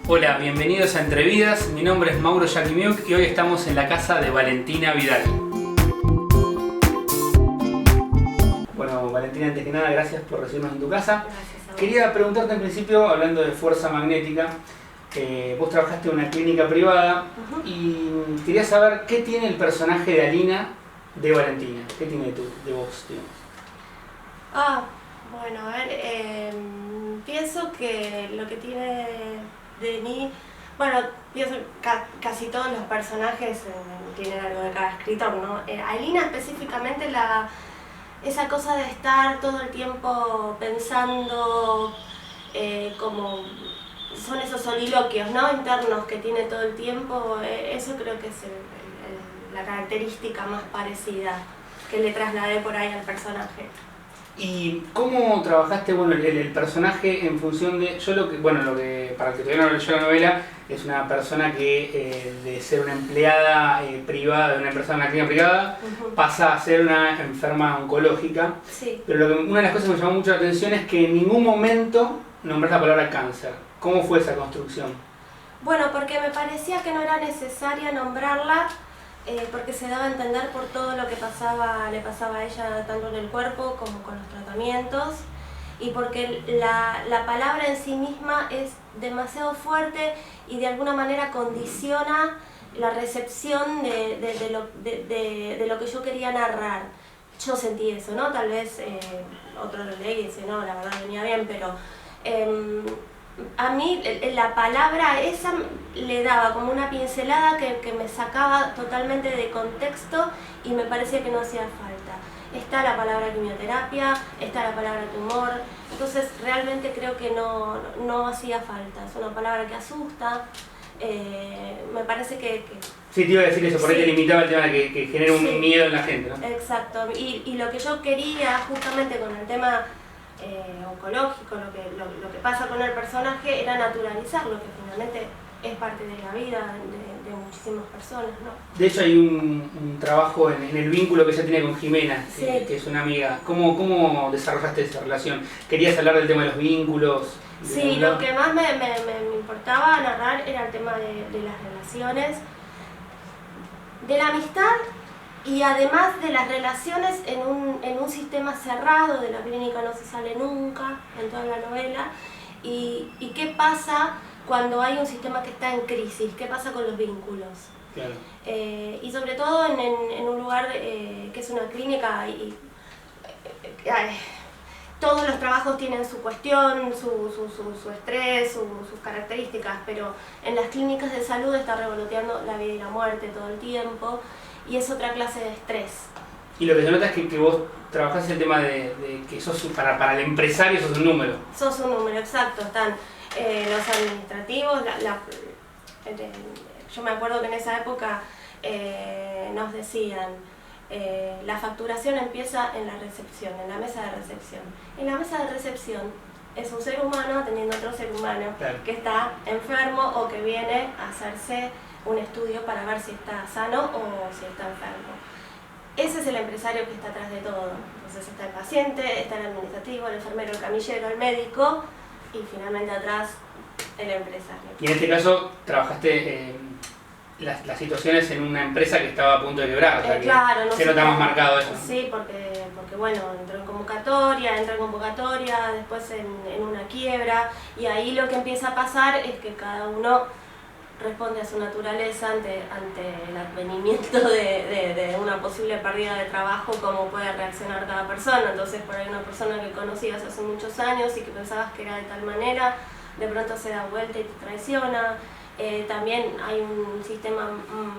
Hola, bienvenidos a Entrevidas. Mi nombre es Mauro Yakimiuk y hoy estamos en la casa de Valentina Vidal. Bueno, Valentina, antes que nada, gracias por recibirnos en tu casa. Gracias a vos. Quería preguntarte en principio, hablando de fuerza magnética, vos trabajaste en una clínica privada y quería saber qué tiene el personaje de Alina de Valentina. ¿Qué tiene de vos, digamos? Bueno, a ver, pienso que lo que tiene de mí, bueno, pienso que casi todos los personajes tienen algo de cada escritor, ¿no? Alina específicamente esa cosa de estar todo el tiempo pensando, como son esos soliloquios, ¿no?, internos que tiene todo el tiempo, eso creo que es la característica más parecida que le trasladé por ahí al personaje. ¿Y cómo trabajaste el personaje en función de... para el que todavía no leyó la novela, es una persona que de ser una empleada privada, de una empresa en una clínica privada, pasa a ser una enferma oncológica. Sí. Pero una de las cosas que me llamó mucho la atención es que en ningún momento nombras la palabra cáncer. ¿Cómo fue esa construcción? Bueno, porque me parecía que no era necesaria nombrarla, porque se daba a entender por todo lo que le pasaba a ella, tanto en el cuerpo como con los tratamientos, y porque la palabra en sí misma es demasiado fuerte y de alguna manera condiciona la recepción de lo que yo quería narrar. Yo sentí eso, ¿no? Tal vez otro lo lee y dice, no, la verdad venía bien, pero a mí la palabra esa le daba como una pincelada que me sacaba totalmente de contexto y me parecía que no hacía falta. Está la palabra quimioterapia, está la palabra tumor, entonces realmente creo que no hacía falta. Es una palabra que asusta, me parece que... Sí, te iba a decir eso, por ahí te limitaba el tema de que genera un miedo en la gente, ¿no? Exacto, y lo que yo quería justamente con el tema oncológico, lo que pasa con el personaje, era naturalizarlo, que finalmente es parte de la vida de muchísimas personas, ¿no? De hecho hay un trabajo en el vínculo que ella tiene con Jimena, Sí. que es una amiga. ¿Cómo desarrollaste esa relación? ¿Querías hablar del tema de los vínculos? Sí, lo que más me importaba narrar era el tema de las relaciones, de la amistad, y además de las relaciones en un sistema cerrado de la clínica no se sale nunca en toda la novela, y qué pasa cuando hay un sistema que está en crisis, qué pasa con los vínculos. Claro. Y sobre todo en un lugar que es una clínica todos los trabajos tienen su cuestión, su estrés, sus características, pero en las clínicas de salud está revoloteando la vida y la muerte todo el tiempo, y es otra clase de estrés. Y lo que se nota es que vos trabajás el tema de que sos para el empresario sos un número. Sos un número, exacto. Están los administrativos, yo me acuerdo que en esa época nos decían, la facturación empieza en la recepción, en la mesa de recepción. En la mesa de recepción es un ser humano atendiendo a otro ser humano, claro, que está enfermo o que viene a hacerse un estudio para ver si está sano o si está enfermo. Ese es el empresario que está atrás de todo. Entonces está el paciente, está el administrativo, el enfermero, el camillero, el médico y finalmente atrás el empresario. Y en este caso trabajaste las situaciones en una empresa que estaba a punto de quebrar, o sea claro, que se nota más marcado eso. Sí, porque bueno, entró en convocatoria, después en una quiebra, y ahí lo que empieza a pasar es que cada uno responde a su naturaleza ante el advenimiento de una posible pérdida de trabajo, cómo puede reaccionar cada persona. Entonces por ahí una persona que conocías hace muchos años y que pensabas que era de tal manera, de pronto se da vuelta y te traiciona. También hay un sistema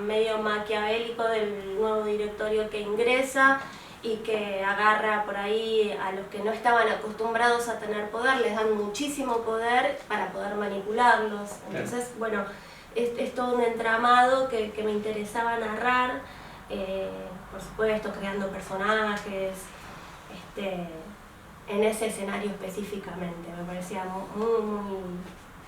medio maquiavélico del nuevo directorio que ingresa y que agarra por ahí a los que no estaban acostumbrados a tener poder, les dan muchísimo poder para poder manipularlos. Entonces, bueno, es todo un entramado que me interesaba narrar, por supuesto creando personajes, en ese escenario específicamente. Me parecía muy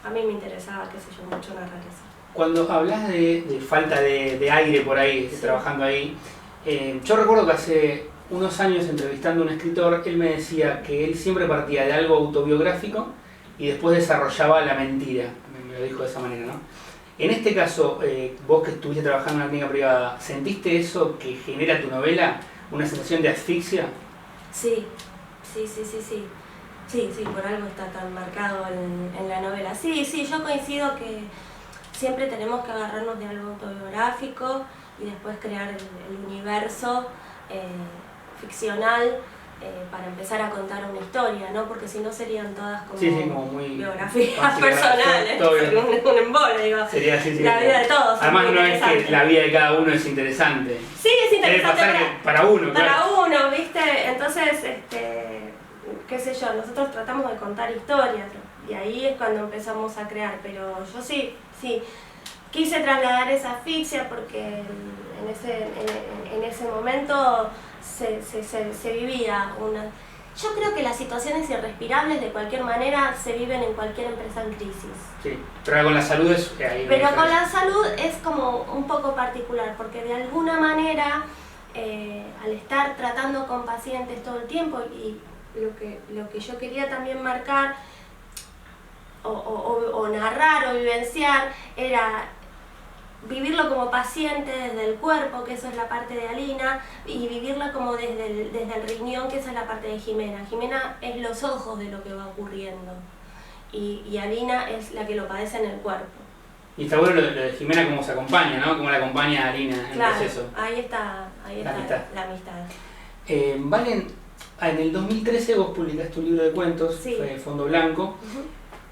a mí me interesaba, qué sé yo, mucho narrar eso. Cuando hablas de falta de aire por ahí, sí, trabajando ahí, yo recuerdo que hace unos años entrevistando a un escritor, él me decía que él siempre partía de algo autobiográfico y después desarrollaba la mentira, me lo dijo de esa manera, ¿no? En este caso, vos que estuviste trabajando en una clínica privada, ¿sentiste eso que genera tu novela? ¿Una sensación de asfixia? Sí, por algo está tan marcado en la novela. Sí, yo coincido que siempre tenemos que agarrarnos de algo autobiográfico y después crear el universo ficcional para empezar a contar una historia, ¿no? Porque si no serían todas como, como muy biografías personales, sería un embole, digo. Sería la vida de todos. Además no es que la vida de cada uno es interesante. Sí, es interesante. Debe pasar para uno, para uno, ¿viste? Entonces, qué sé yo, nosotros tratamos de contar historias y ahí es cuando empezamos a crear, pero yo sí, quise trasladar esa asfixia porque en ese momento se vivía una... Yo creo que las situaciones irrespirables de cualquier manera se viven en cualquier empresa en crisis. Sí, pero con la salud es... Pero con la salud es como un poco particular, porque de alguna manera, al estar tratando con pacientes todo el tiempo, y lo que yo quería también marcar, o narrar o vivenciar, era vivirlo como paciente desde el cuerpo, que eso es la parte de Alina, y vivirlo como desde el riñón, que esa es la parte de Jimena. Jimena es los ojos de lo que va ocurriendo y Alina es la que lo padece en el cuerpo. Y está bueno lo de Jimena, cómo se acompaña, ¿no? Cómo la acompaña a Alina en el proceso. Ahí está la amistad. Valen, en el 2013 vos publicaste un libro de cuentos, sí. Fue Fondo Blanco,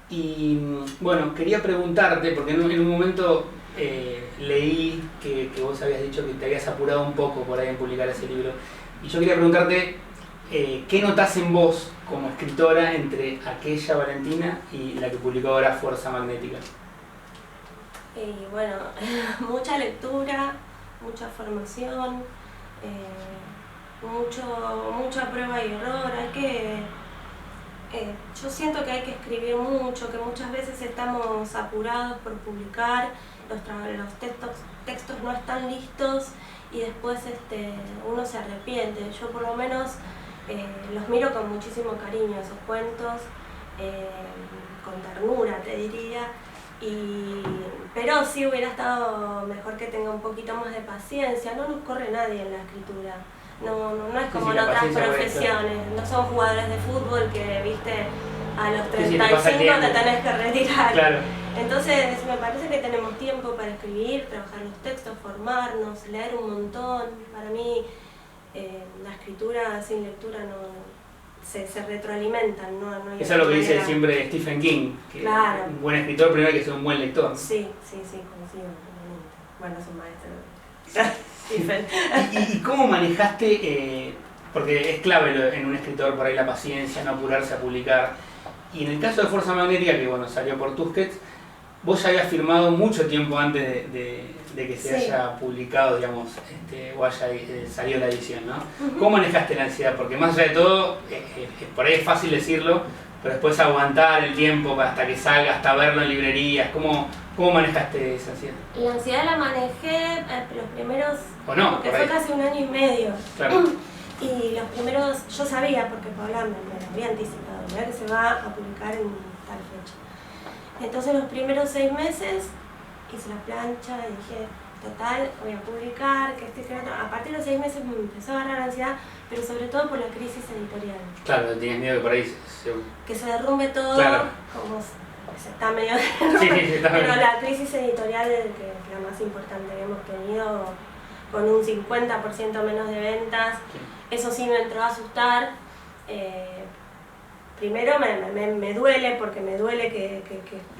y bueno, quería preguntarte, porque en un momento leí que vos habías dicho que te habías apurado un poco por ahí en publicar ese libro, y yo quería preguntarte ¿qué notás en vos como escritora entre aquella Valentina y la que publicó ahora Fuerza Magnética? Bueno, mucha lectura, mucha formación, mucha prueba y error. Yo siento que hay que escribir mucho, que muchas veces estamos apurados por publicar, los textos no están listos y después uno se arrepiente. Yo por lo menos los miro con muchísimo cariño, esos cuentos, con ternura te diría, pero sí hubiera estado mejor que tenga un poquito más de paciencia. No nos corre nadie en la escritura. No es como en otras profesiones, no son jugadores de fútbol que, viste, a los 35 te tenés que retirar. Claro. Entonces me parece que tenemos tiempo para escribir, trabajar los textos, formarnos, leer un montón. Para mí la escritura sin lectura se retroalimentan, no hay. Eso es lo que dice siempre Stephen King, que claro. Un buen escritor primero hay que ser un buen lector. Sí, coincido. Bueno, es un maestro. ¿Y cómo manejaste, porque es clave en un escritor por ahí la paciencia, no apurarse a publicar, y en el caso de Fuerza Magnética, que bueno, salió por Tusquets, vos ya habías firmado mucho tiempo antes de que se haya publicado, digamos, o haya salido la edición, ¿no? ¿Cómo manejaste la ansiedad? Porque más allá de todo, por ahí es fácil decirlo, pero después aguantar el tiempo hasta que salga, hasta verlo en librerías, ¿cómo manejaste esa ansiedad? La ansiedad la manejé los primeros... ¿O no? Porque fue casi 1 año y medio. Claro. Y los primeros, yo sabía, porque Paula me lo había anticipado, ¿verdad? Que se va a publicar en tal fecha. Entonces los primeros 6 meses hice la plancha y dije, total, voy a publicar, que otro. A partir de los 6 meses me empezó a agarrar ansiedad, pero sobre todo por la crisis editorial. Claro, tenías miedo que por ahí que se derrumbe todo, claro. Como se está medio pero la crisis editorial es la más importante que hemos tenido, con un 50% menos de ventas. Sí. Eso sí me entró a asustar. Primero me duele, porque me duele que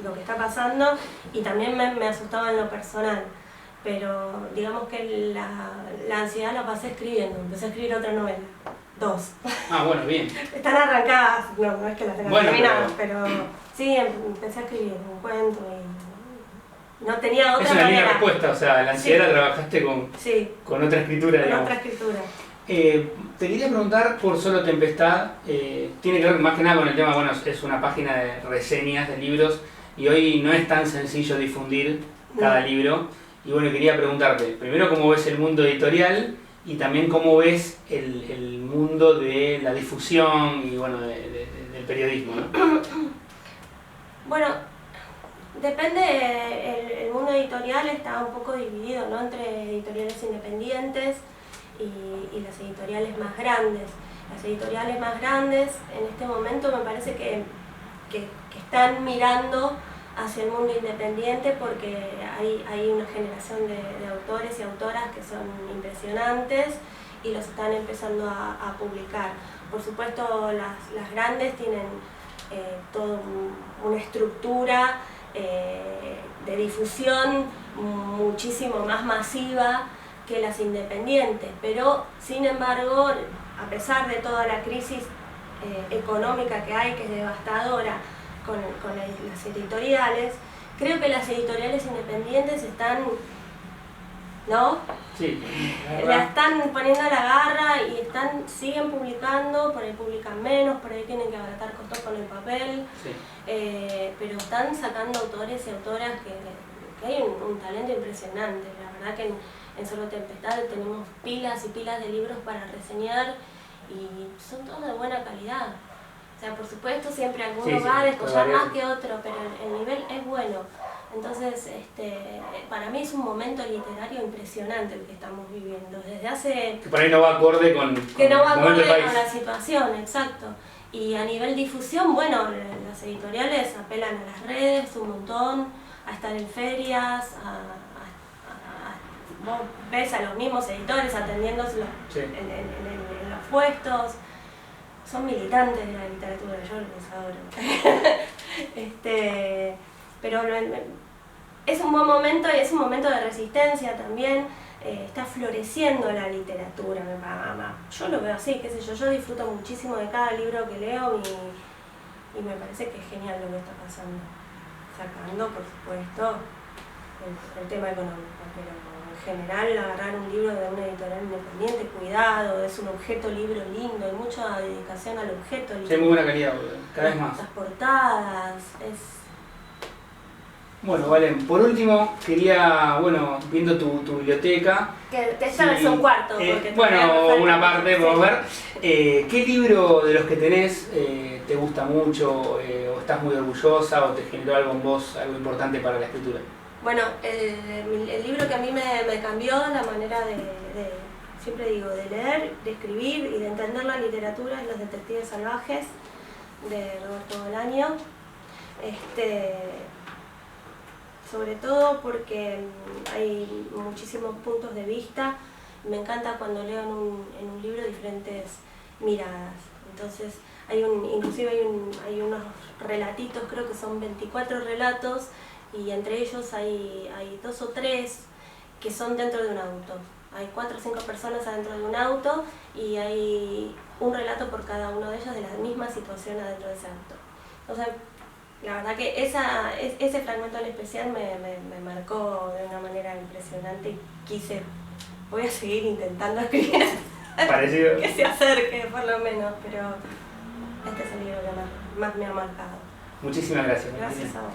lo que está pasando, y también me asustaba en lo personal. Pero digamos que la ansiedad la pasé escribiendo. Empecé a escribir otra novela. 2. Ah, bueno, bien. Están arrancadas, no es que las tenga terminadas, pero sí, empecé a escribir un cuento y no tenía otra manera. Es una linda respuesta, o sea, la ansiedad la trabajaste con otra escritura, digamos. Con otra escritura. Te quería preguntar por Solo Tempestad, tiene que ver más que nada con el tema, bueno, es una página de reseñas de libros y hoy no es tan sencillo difundir cada libro. Y bueno, quería preguntarte, primero cómo ves el mundo editorial y también cómo ves el mundo de la difusión y bueno, del periodismo, ¿no? Bueno, depende, el mundo editorial está un poco dividido, ¿no? Entre editoriales independientes y las editoriales más grandes. Las editoriales más grandes en este momento me parece que están mirando hacia el mundo independiente porque hay una generación de autores y autoras que son impresionantes y los están empezando a publicar. Por supuesto, las grandes tienen toda una estructura de difusión muchísimo más masiva que las independientes, pero sin embargo, a pesar de toda la crisis económica que hay, que es devastadora con las editoriales, creo que las editoriales independientes están, ¿no? Sí, la están poniendo a la garra y siguen publicando, por ahí publican menos, por ahí tienen que abaratar costos con el papel, sí. Pero están sacando autores y autoras que hay un talento impresionante. La verdad que en Solo Tempestad tenemos pilas y pilas de libros para reseñar y son todos de buena calidad. O sea, por supuesto siempre alguno va a descollar más que otro, pero el nivel es bueno. Entonces, para mí es un momento literario impresionante el que estamos viviendo. Desde hace... Que por ahí no va acorde con la situación, exacto. Y a nivel difusión, bueno, las editoriales apelan a las redes un montón, a estar en ferias, vos ves a los mismos editores atendiéndose en los puestos. Son militantes de la literatura, yo los adoro. Pero es un buen momento y es un momento de resistencia también. Está floreciendo la literatura, yo lo veo así, qué sé yo disfruto muchísimo de cada libro que leo y me parece que es genial lo que está pasando, sacando por supuesto el tema económico, pero en general agarrar un libro de una editorial independiente, cuidado, es un objeto libro lindo, hay mucha dedicación al objeto libro. Sí, muy buena calidad, cada vez más. Las portadas, Bueno, Valen, por último, quería, viendo tu biblioteca... Que esta vez son cuartos. Una parte, podemos ver. ¿Qué libro de los que tenés te gusta mucho, o estás muy orgullosa, o te generó algo en vos, algo importante para la escritura? Bueno, el libro que a mí me cambió la manera siempre digo, de leer, de escribir y de entender la literatura es Los Detectives Salvajes, de Roberto Bolaño. Sobre todo porque hay muchísimos puntos de vista. Me encanta cuando leo en un libro diferentes miradas. Entonces, inclusive hay unos relatitos, creo que son 24 relatos, y entre ellos hay 2 o 3 que son dentro de un auto. Hay 4 o 5 personas adentro de un auto y hay un relato por cada uno de ellos de la misma situación adentro de ese auto. Entonces, la verdad que ese fragmento en especial me marcó de una manera impresionante y voy a seguir intentando escribir parecido que se acerque por lo menos, pero este es el libro que más me ha marcado. Muchísimas gracias. Gracias a vos.